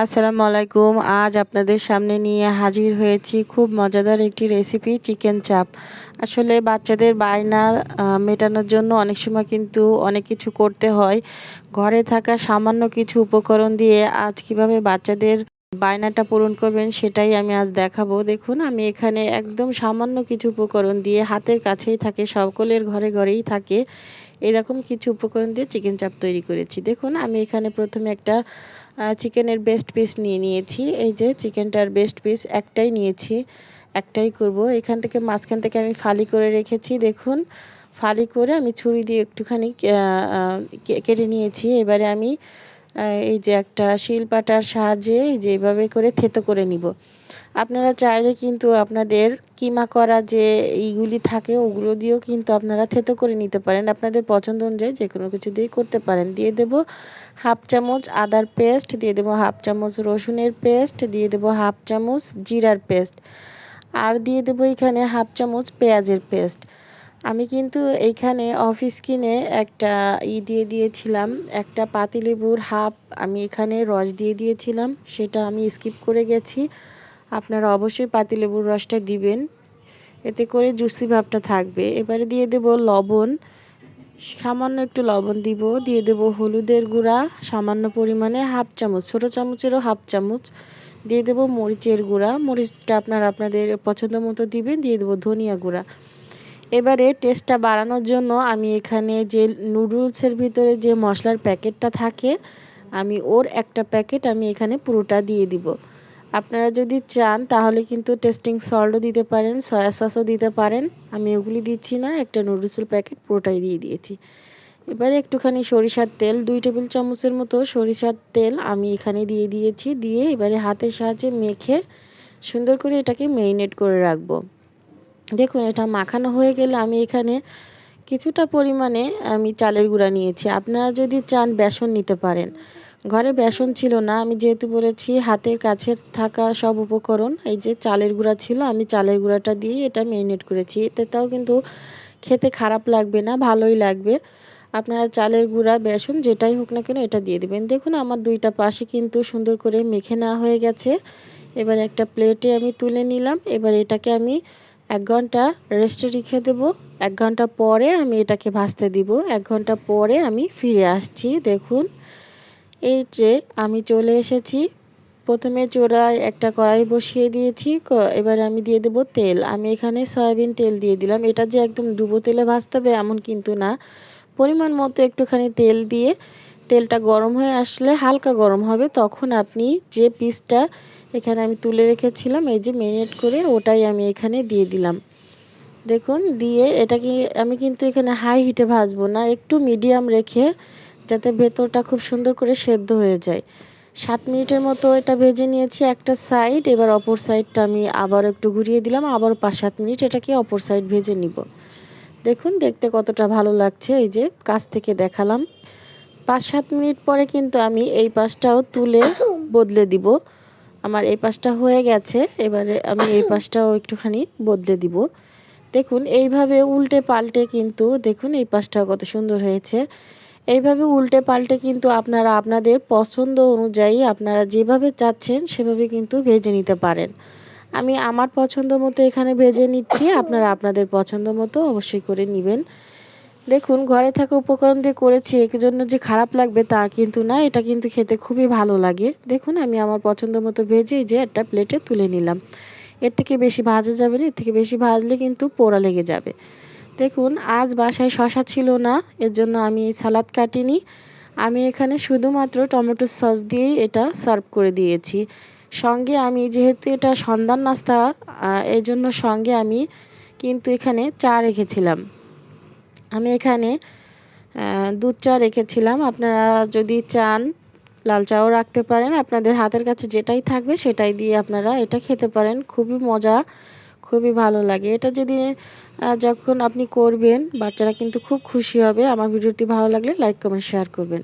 আসসালামু আলাইকুম। আজ আপনাদের সামনে নিয়ে হাজির হয়েছি খুব মজাদার একটি রেসিপি, চিকেন চাপ। আসলে বাচ্চাদের বায়না মেটানোর জন্য অনেক সময় কিন্তু অনেক কিছু করতে হয়। ঘরে থাকা সামান্য কিছু উপকরণ দিয়ে আজ কিভাবে বাচ্চাদের বায়নাটা পূরণ করবেন সেটাই আমি আজ দেখাবো। দেখুন, আমি এখানে একদম সামান্য কিছু উপকরণ দিয়ে, হাতের কাছেই থাকে, সকলের ঘরে ঘরেই থাকে, এরকম কিছু উপকরণ দিয়ে চিকেন চাপ তৈরি করেছি। দেখুন, আমি এখানে প্রথমে একটা চিকেনের বেস্ট পিস নিয়ে নিয়েছি। এই যে চিকেনটার বেস্ট পিস একটাই নিয়েছি, একটাই করব। এখান থেকে মাঝখান থেকে আমি ফালি করে রেখেছি। দেখুন, ফালি করে আমি ছুরি দিয়ে একটুখানি কেটে নিয়েছি। এবারে আমি এই যে একটা শিলপাটার সাহায্যে এই যে এভাবে করে থেতো করে নিব। আপনারা চাইলে কিন্তু আপনাদের কিমা করা যে এইগুলি থাকে ওগুলো দিয়েও কিন্তু আপনারা থেতো করে নিতে পারেন। আপনাদের পছন্দ অনুযায়ী যে কোনো কিছু দিয়ে করতে পারেন। দিয়ে দেব হাফ চামচ আদার পেস্ট, দিয়ে দেব হাফ চামচ রসুনের পেস্ট, দিয়ে দেব হাফ চামচ জিরার পেস্ট, আর দিয়ে দেব এখানে হাফ চামচ পেঁয়াজের পেস্ট। আমি কিন্তু এইখানে অফিস কিনে একটা দিয়ে দিয়েছিলাম, একটা পাতিলেবুর হাফ আমি এখানে রস দিয়ে দিয়েছিলাম, সেটা আমি স্কিপ করে গেছি। আপনারা অবশ্যই পাতিলেবুর রসটা দিবেন, এতে করে জুসি ভাবটা থাকবে। এবারে দিয়ে দেব লবণ, সামান্য একটু লবণ দিব। দিয়ে দেব হলুদের গুঁড়া সামান্য পরিমাণে হাফ চামচ, ছোটো চামচেরও হাফ চামচ। দিয়ে দেব মরিচের গুঁড়া, মরিচটা আপনারা আপনাদের পছন্দ মতো দিবেন। দিয়ে দেব ধনিয়া গুঁড়া। এবারে টেস্টটা বাড়ানোর জন্য আমি এখানে যে নুডলসের ভিতরে যে মশলার প্যাকেটটা থাকে, আমি ওর একটা প্যাকেট আমি এখানে পুরোটা দিয়ে দিব। আপনারা যদি চান তাহলে কিন্তু টেস্টিং সল্টও দিতে পারেন, সয়া সসও দিতে পারেন। আমি ওগুলি দিচ্ছি না, একটা নুডলসের প্যাকেট পুরোটাই দিয়ে দিয়েছি। এবারে একটুখানি সরিষার তেল, 2 টেবিল চামচের মতো সরিষার তেল আমি এখানে দিয়ে দিয়েছি। দিয়ে এবারে হাতের সাহায্যে মেখে সুন্দর করে এটাকে ম্যারিনেট করে রাখবো। দেখুন, এটা মাখানো হয়ে গেলে আমি এখানে কিছুটা পরিমাণে আমি চালের গুঁড়া নিয়েছি। আপনারা যদি চান বেসন নিতে পারেন। ঘরে বেসন ছিল না, আমি যেহেতু বলেছি হাতের কাছে থাকা সব উপকরণ, এই যে চালের গুঁড়া ছিল, আমি চালের গুঁড়াটা দিয়ে এটা ম্যারিনেট করেছি। এতেটাও কিন্তু খেতে খারাপ লাগবে না, ভালোই লাগবে। আপনারা চালের গুঁড়া বেসন যেটাই হোক না কেন এটা দিয়ে দেবেন। দেখুন, আমার দুইটা পাশে কিন্তু সুন্দর করে মেখে নেওয়া হয়ে গেছে। এবার একটা প্লেটে আমি তুলে নিলাম। এবার এটাকে আমি 1 ঘন্টা রেস্টে রেখে দেবো। 1 ঘন্টা পরে আমি এটাকে ভাজতে দিব। 1 ঘন্টা পরে আমি ফিরে আসছি। দেখুন, এই যে আমি চলে এসেছি। প্রথমে চুলায় একটা কড়াই বসিয়ে দিয়েছি। এবারে আমি দিয়ে দেব তেল। আমি এখানে সয়াবিন তেল দিয়ে দিলাম। এটা যে একদম ডুবো তেলে ভাজতে হবে এমন কিন্তু না। পরিমাণ মতো একটুখানি তেল দিয়ে, তেলটা গরম হয়ে আসলে, হালকা গরম হবে, তখন আপনি যে পিসটা এখানে আমি তুলে রেখেছিলাম এই যে ম্যারিনেট করে, ওটাই আমি এখানে দিয়ে দিলাম। দেখুন, দিয়ে এটাকে আমি কিন্তু এখানে হাই হিটে ভাজবো না, একটু মিডিয়াম রেখে, যাতে ভেতরটা খুব সুন্দর করে সেদ্ধ হয়ে যায়। 7 মিনিটের মতো এটা ভেজে নিয়েছি একটা সাইড। এবার অপর সাইডটা আমি আবার একটু ঘুরিয়ে দিলাম, আবার 5-7 মিনিট এটাকে অপর সাইড ভেজে নিব। দেখুন, দেখতে কতটা ভালো লাগছে, এই যে কাছ থেকে দেখালাম। 5-7 মিনিট পরে কিন্তু আমি এই পাশটাও তুলে বদলে দিব। আমার এই পাশটা হয়ে গেছে, এবারে আমি এই পাশটাও একটুখানি বদলে দিব। দেখুন, এইভাবে উল্টে পাল্টে কিন্তু, দেখুন এই পাশটাও কত সুন্দর হয়েছে। এইভাবে উল্টে পাল্টে কিন্তু আপনারা আপনাদের পছন্দ অনুযায়ী আপনারা যেভাবে চাচ্ছেন সেভাবে কিন্তু ভেজে নিতে পারেন। আমি আমার পছন্দ মতো এখানে ভেজে নিচ্ছি, আপনারা আপনাদের পছন্দ মতো অবশ্যই করে নেবেন। দেখুন, ঘরে থাকা উপকরণ দিয়ে করেছি, এর জন্য যে খারাপ লাগবে তা কিন্তু না, এটা কিন্তু খেতে খুবই ভালো লাগে। দেখুন, আমি আমার পছন্দ মতো ভেজে যে একটা প্লেটে তুলে নিলাম। এর থেকে বেশি ভাজা যাবে না, এর থেকে বেশি ভাজলে কিন্তু পোড়া লেগে যাবে। দেখুন, আজ বাসায় শশা ছিল না, এর জন্য আমি সালাদ কাটিনি। আমি এখানে শুধুমাত্র টমেটো সস দিয়েই এটা সার্ভ করে দিয়েছি। সঙ্গে আমি যেহেতু এটা সন্ধ্যার নাস্তা, এই জন্য সঙ্গে আমি কিন্তু এখানে চা রেখেছিলাম। আমি এখানে দুধ চা রেখেছিলাম। আপনারা যদি চান লাল চাও রাখতে পারেন। আপনাদের হাতের কাছে যেটাই থাকবে সেটাই দিয়ে আপনারা এটা খেতে পারেন। খুবই মজা, খুবই ভালো লাগে। এটা যদি যখন আপনি করবেন, বাচ্চারা কিন্তু খুব খুশি হবে। আমার ভিডিওটি ভালো লাগলে লাইক, কমেন্ট, শেয়ার করবেন।